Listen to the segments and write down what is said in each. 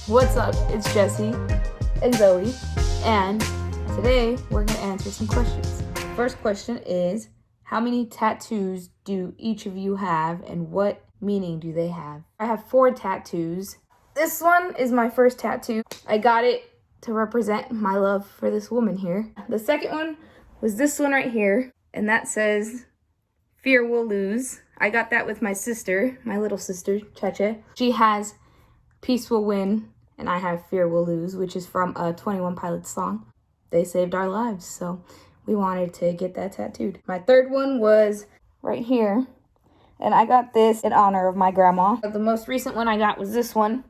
What's up? It's Jesse and Zoe, and today we're going to answer some questions. First question is, how many tattoos do each of you have, and what meaning do they have? I have 4 tattoos. This one is my first tattoo. I got it to represent my love for this woman here. The second one was this one right here, and that says, "Fear will lose." I got that with my sister, my little sister, Cheche. She has "Peace will win," and I have "Fear will lose," which is from a 21 Pilots song. They saved our lives, so we wanted to get that tattooed. My third one was right here, and I got this in honor of my grandma. The most recent one I got was this one.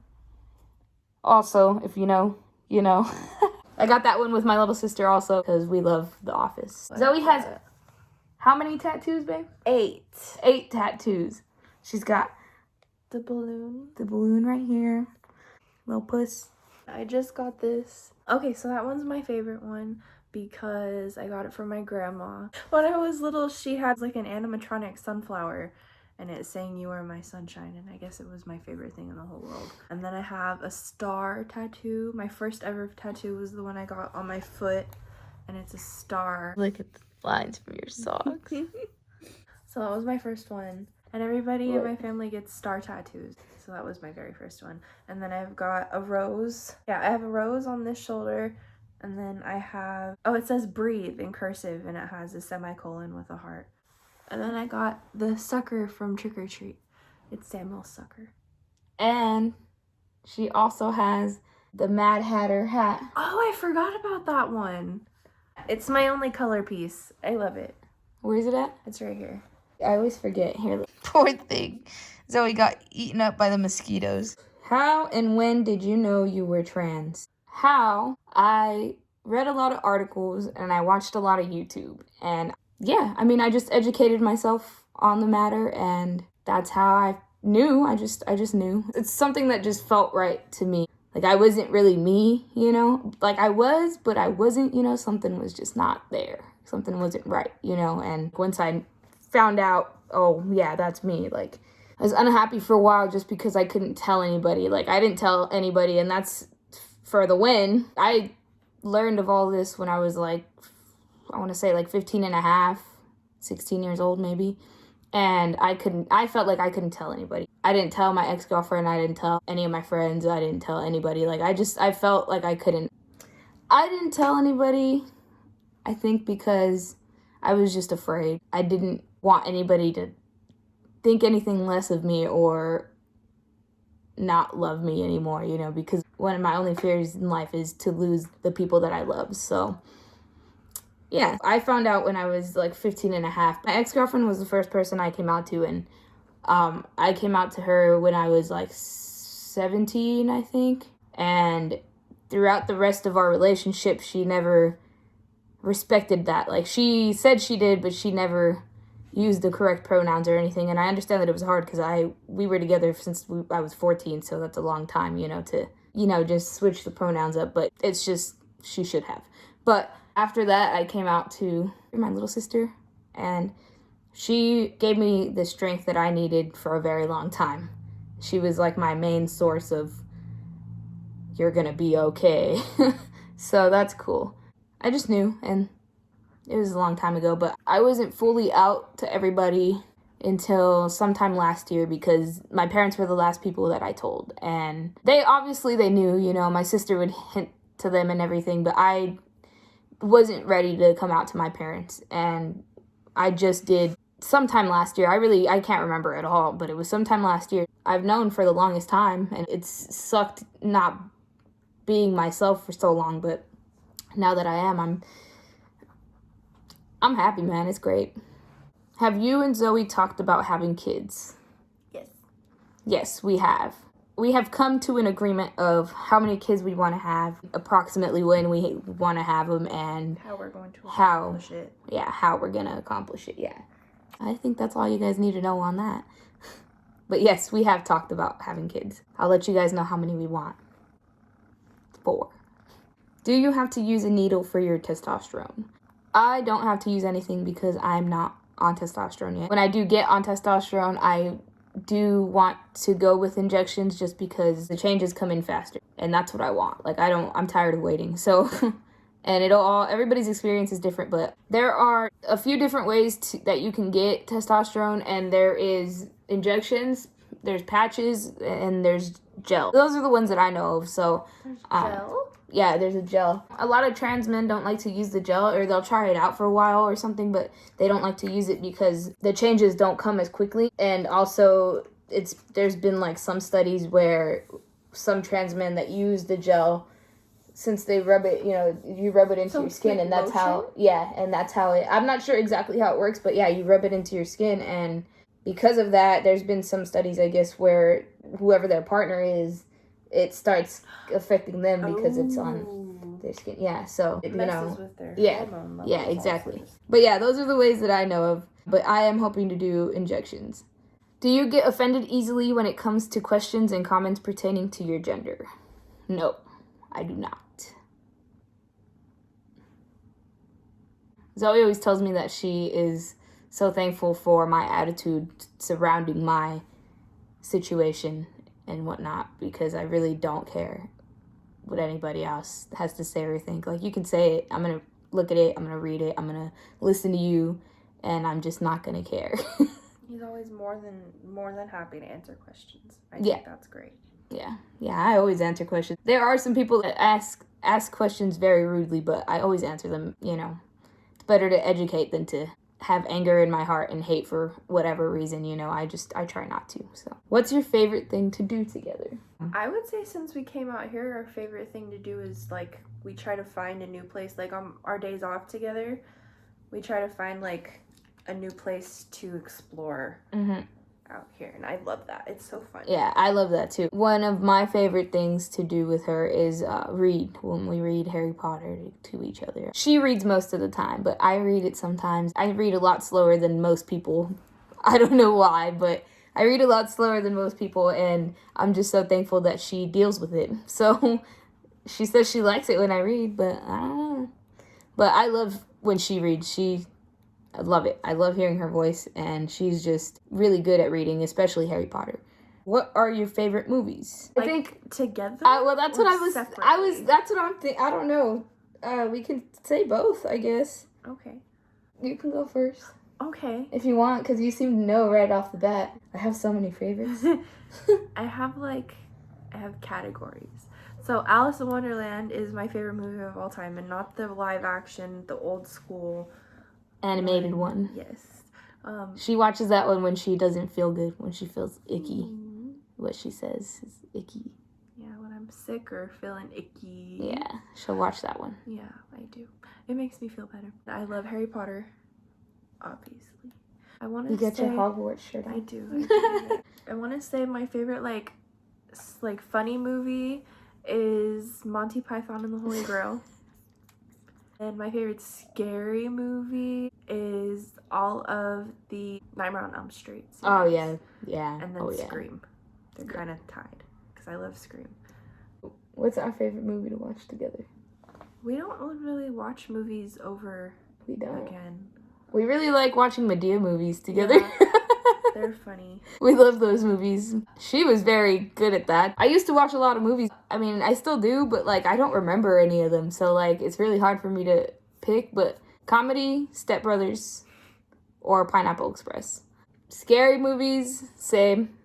Also, if you know, you know. I got that one with my little sister also because we love The Office. Zoe has how many tattoos, babe? 8. 8 tattoos. She's got The balloon. the balloon right here. Little puss. I just got this. Okay, so that one's my favorite one because I got it from my grandma. When I was little, she had like an animatronic sunflower and it's saying "You are my sunshine," and I guess it was my favorite thing in the whole world. And then I have a star tattoo. My first ever tattoo was the one I got on my foot, and it's a star. Look at the lines from your socks. So that was my first one. And everybody in my family gets star tattoos. So that was my very first one. And then I've got a rose. Yeah, I have a rose on this shoulder. And then I have, it says "breathe" in cursive, and it has a semicolon with a heart. And then I got the sucker from Trick or Treat. It's Samuel's sucker. And she also has the Mad Hatter hat. Oh, I forgot about that one. It's my only color piece. I love it. Where is it at? It's right here. I always forget. Here. Poor thing. Zoe got eaten up by the mosquitoes. How and when did you know you were trans? How? I read a lot of articles and I watched a lot of YouTube. And yeah, I mean, I just educated myself on the matter, and that's how I knew. I just knew. It's something that just felt right to me. Like, I wasn't really me, you know? Like, I was, but I wasn't, you know? Something was just not there. Something wasn't right, you know? And once I found out, oh, yeah, that's me, like, I was unhappy for a while just because I couldn't tell anybody. Like, I didn't tell anybody, and that's for the win. I learned of all this when I was, like, I want to say, like, 15 and a half, 16 years old, maybe. And I felt like I couldn't tell anybody. I didn't tell my ex-girlfriend. I didn't tell any of my friends. I didn't tell anybody. Like, I felt like I couldn't. I didn't tell anybody, I think, because I was just afraid. I didn't want anybody to think anything less of me or not love me anymore, you know, because one of my only fears in life is to lose the people that I love. So yeah, I found out when I was like 15 and a half. My ex-girlfriend was the first person I came out to, and I came out to her when I was like 17, I think. And throughout the rest of our relationship, she never respected that. Like, she said she did, but she never used the correct pronouns or anything. And I understand that it was hard because we were together since I was 14, so that's a long time, you know, to, you know, just switch the pronouns up. But it's just, she should have. But after that, I came out to my little sister, and she gave me the strength that I needed for a very long time. She was like my main source of, you're gonna be okay. So that's cool. I just knew, and it was a long time ago, but I wasn't fully out to everybody until sometime last year because my parents were the last people that I told. And they knew, you know, my sister would hint to them and everything, but I wasn't ready to come out to my parents, and I just did sometime last year. I can't remember at all, but it was sometime last year. I've known for the longest time, and it's sucked not being myself for so long, but now that I am, I'm happy, man. It's great. Have you and Zoe talked about having kids? Yes. Yes, we have. We have come to an agreement of how many kids we want to have, approximately when we want to have them, and how we're going to accomplish it. Yeah, how we're going to accomplish it, yeah. I think that's all you guys need to know on that. But yes, we have talked about having kids. I'll let you guys know how many we want. 4. Do you have to use a needle for your testosterone? I don't have to use anything because I'm not on testosterone yet. When I do get on testosterone, I do want to go with injections just because the changes come in faster. And that's what I want. Like, I'm tired of waiting. So, and everybody's experience is different, but there are a few different ways that you can get testosterone, and there is injections, there's patches, and there's gel. Those are the ones that I know of. So, There's gel? Yeah, there's a gel. A lot of trans men don't like to use the gel, or they'll try it out for a while or something, but they don't like to use it because the changes don't come as quickly. And also, there's been like some studies where some trans men that use the gel, since they rub it, you rub it into your skin, and that's how it, I'm not sure exactly how it works, but yeah, you rub it into your skin, and because of that, there's been some studies, I guess, where whoever their partner is, it starts affecting them because it's on their skin. Yeah, so it messes with their hormone levels. Yeah, exactly. But yeah, those are the ways that I know of. But I am hoping to do injections. Do you get offended easily when it comes to questions and comments pertaining to your gender? No, I do not. Zoe always tells me that she is so thankful for my attitude surrounding my situation and whatnot, because I really don't care what anybody else has to say or think. Like, you can say it, I'm gonna look at it, I'm gonna read it, I'm gonna listen to you, and I'm just not gonna care. He's always more than happy to answer questions. I think that's great. Yeah, I always answer questions. There are some people that ask questions very rudely, but I always answer them. It's better to educate than to have anger in my heart and hate for whatever reason. I try not to. So, what's your favorite thing to do together? I would say since we came out here, our favorite thing to do is, like, we try to find a new place. Like, on our days off together, we try to find, like, a new place to explore out here, and I love that. It's so fun. Yeah, I love that too. One of my favorite things to do with her is read, when we read Harry Potter to each other. She reads most of the time, but I read it sometimes. I read a lot slower than most people. I don't know why, but I read a lot slower than most people, and I'm just so thankful that she deals with it. So she says she likes it when I read, but I don't know. But I love when she reads. I love it. I love hearing her voice, and she's just really good at reading, especially Harry Potter. What are your favorite movies? Like, I think together. Well, that's what I was. Separately? That's what I'm thinking. I don't know. We can say both, I guess. Okay. You can go first. Okay. If you want, because you seem to know right off the bat. I have so many favorites. I have categories. So Alice in Wonderland is my favorite movie of all time, and not the live action, the old school animated one. Yes. She watches that one when she doesn't feel good, when she feels icky. What she says is icky. Yeah, when I'm sick or feeling icky. Yeah, she'll watch that one. Yeah, I do. It makes me feel better. I love Harry Potter, obviously. I want to say... You get your Hogwarts shirt on. I do. I want to say my favorite, like funny movie is Monty Python and the Holy Grail. And my favorite scary movie is all of the Nightmare on Elm Street series. Oh, yeah. And then Scream. They're kind of tied, because I love Scream. What's our favorite movie to watch together? We don't really watch movies over again. We really like watching Medea movies together. Yeah, they're funny. We love those movies. She was very good at that. I used to watch a lot of movies. I mean, I still do, but, like, I don't remember any of them. So, like, it's really hard for me to pick. But comedy, Step Brothers, or Pineapple Express. Scary movies, same.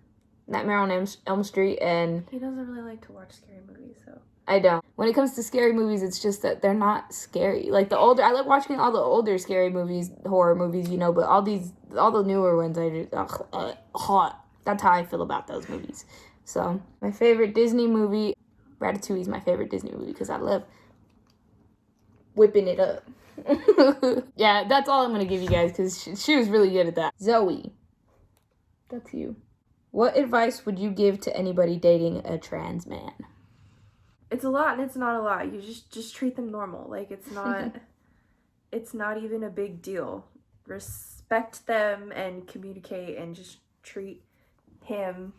Nightmare on Elm Street, and... He doesn't really like to watch scary movies, so... I don't. When it comes to scary movies, it's just that they're not scary. Like, I like watching all the older scary movies, horror movies, but all the newer ones, I just, hot. That's how I feel about those movies. So, my favorite Disney movie, Ratatouille is my favorite Disney movie, because I love whipping it up. Yeah, that's all I'm going to give you guys, because she was really good at that. Zoe, that's you. What advice would you give to anybody dating a trans man? It's a lot and it's not a lot. You just treat them normal. Like, it's not even a big deal. Respect them and communicate, and just treat him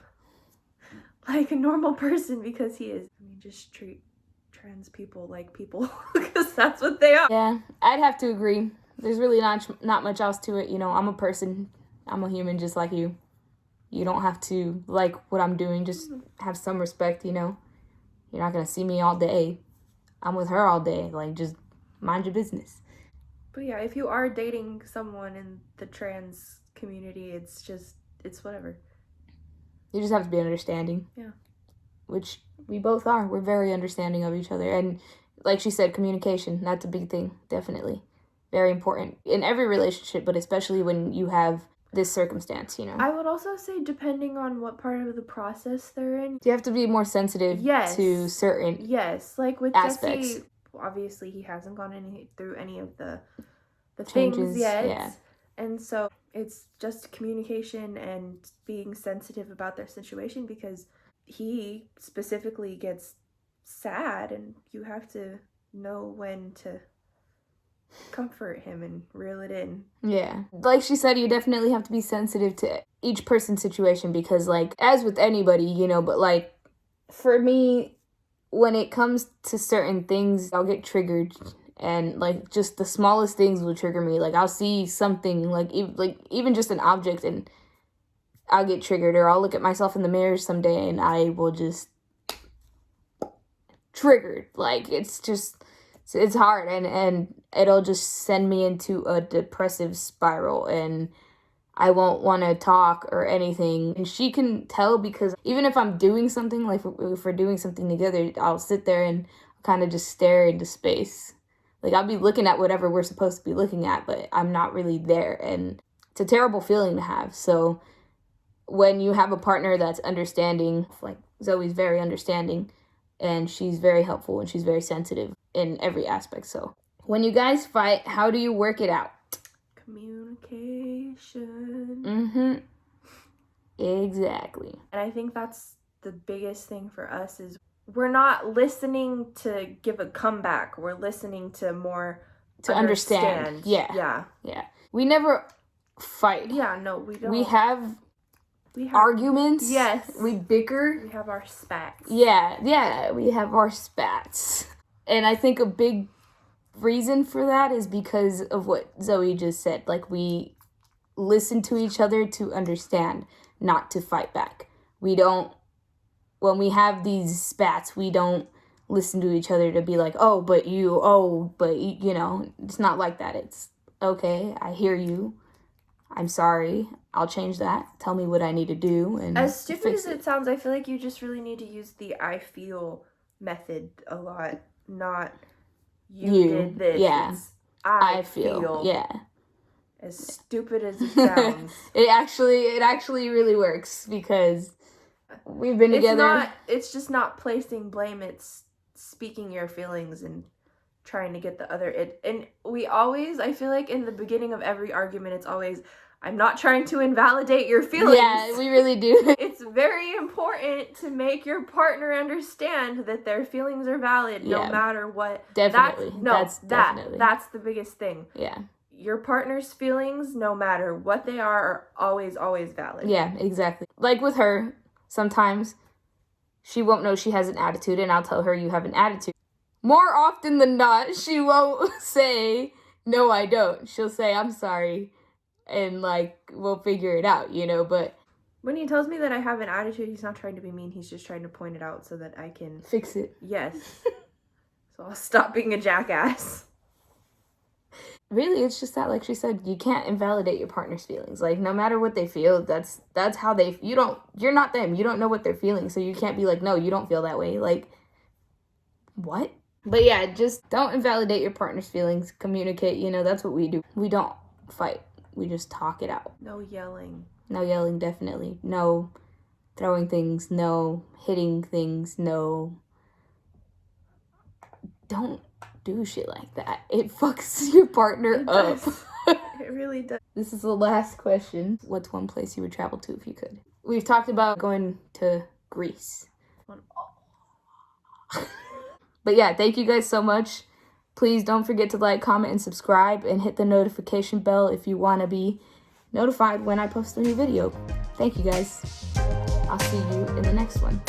like a normal person, because he is. I mean, just treat trans people like people, because that's what they are. Yeah, I'd have to agree. There's really not much else to it. I'm a person. I'm a human just like you. You don't have to like what I'm doing. Just have some respect, you know. You're not going to see me all day. I'm with her all day. Like, just mind your business. But yeah, if you are dating someone in the trans community, it's whatever. You just have to be understanding. Yeah. Which we both are. We're very understanding of each other. And like she said, communication, that's a big thing, definitely. Very important in every relationship, but especially when you have this circumstance, you know. I would also say depending on what part of the process they're in. You have to be more sensitive to certain like with aspects. Jesse, obviously he hasn't gone through any of the changes things yet. Yeah. And so it's just communication and being sensitive about their situation, because he specifically gets sad and you have to know when to comfort him and reel it in. Yeah. Like she said, you definitely have to be sensitive to each person's situation, because like, as with anybody, you know, but like for me, when it comes to certain things, I'll get triggered, and like just the smallest things will trigger me. Like I'll see something like even just an object and I'll get triggered, or I'll look at myself in the mirror someday and I will just triggered. Like it's hard, and it'll just send me into a depressive spiral, and I won't want to talk or anything. And she can tell, because even if I'm doing something, like if we're doing something together, I'll sit there and kind of just stare into space. Like I'll be looking at whatever we're supposed to be looking at, but I'm not really there, and it's a terrible feeling to have. So when you have a partner that's understanding, like Zoe's very understanding, and she's very helpful, and she's very sensitive in every aspect. So when you guys fight, how do you work it out? Communication. Exactly. And I think that's the biggest thing for us, is we're not listening to give a comeback. We're listening to more to understand. Yeah. We never fight. Yeah, no, we don't. We have arguments. Yes. We bicker. We have our spats. Yeah, we have our spats. And I think a big reason for that is because of what Zoe just said. Like, we listen to each other to understand, not to fight back. We don't, when we have these spats, we don't listen to each other to be like, but you know, it's not like that. It's, okay, I hear you. I'm sorry. I'll change that. Tell me what I need to do. And as stupid as it sounds, I feel like you just really need to use the I feel method a lot, not you did this. Yeah. It's I feel. Yeah. As stupid as it sounds. It actually really works, because we've been together. It's just not placing blame. It's speaking your feelings and trying to get the other. And we always, I feel like in the beginning of every argument, it's always, I'm not trying to invalidate your feelings. Yeah, we really do. It's very important to make your partner understand that their feelings are valid, no matter what. Definitely. That's the biggest thing. Yeah. Your partner's feelings, no matter what they are always, always valid. Yeah, exactly. Like with her, sometimes she won't know she has an attitude, and I'll tell her you have an attitude. More often than not, she won't say, no, I don't. She'll say, I'm sorry. And, like, we'll figure it out, you know, but when he tells me that I have an attitude, he's not trying to be mean. He's just trying to point it out so that I can fix it. Yes. So I'll stop being a jackass. Really, it's just that, like she said, you can't invalidate your partner's feelings. Like, no matter what they feel, that's how you're not them. You don't know what they're feeling, so you can't be like, no, you don't feel that way. Like, what? But yeah, just don't invalidate your partner's feelings. Communicate, you know, that's what we do. We don't fight. We just talk it out. No yelling. No yelling, definitely. No throwing things. No hitting things. No. Don't do shit like that. It fucks your partner up. It really does. This is the last question. What's one place you would travel to if you could? We've talked about going to Greece. But yeah, thank you guys so much. Please don't forget to like, comment, and subscribe, and hit the notification bell if you want to be notified when I post a new video. Thank you guys. I'll see you in the next one.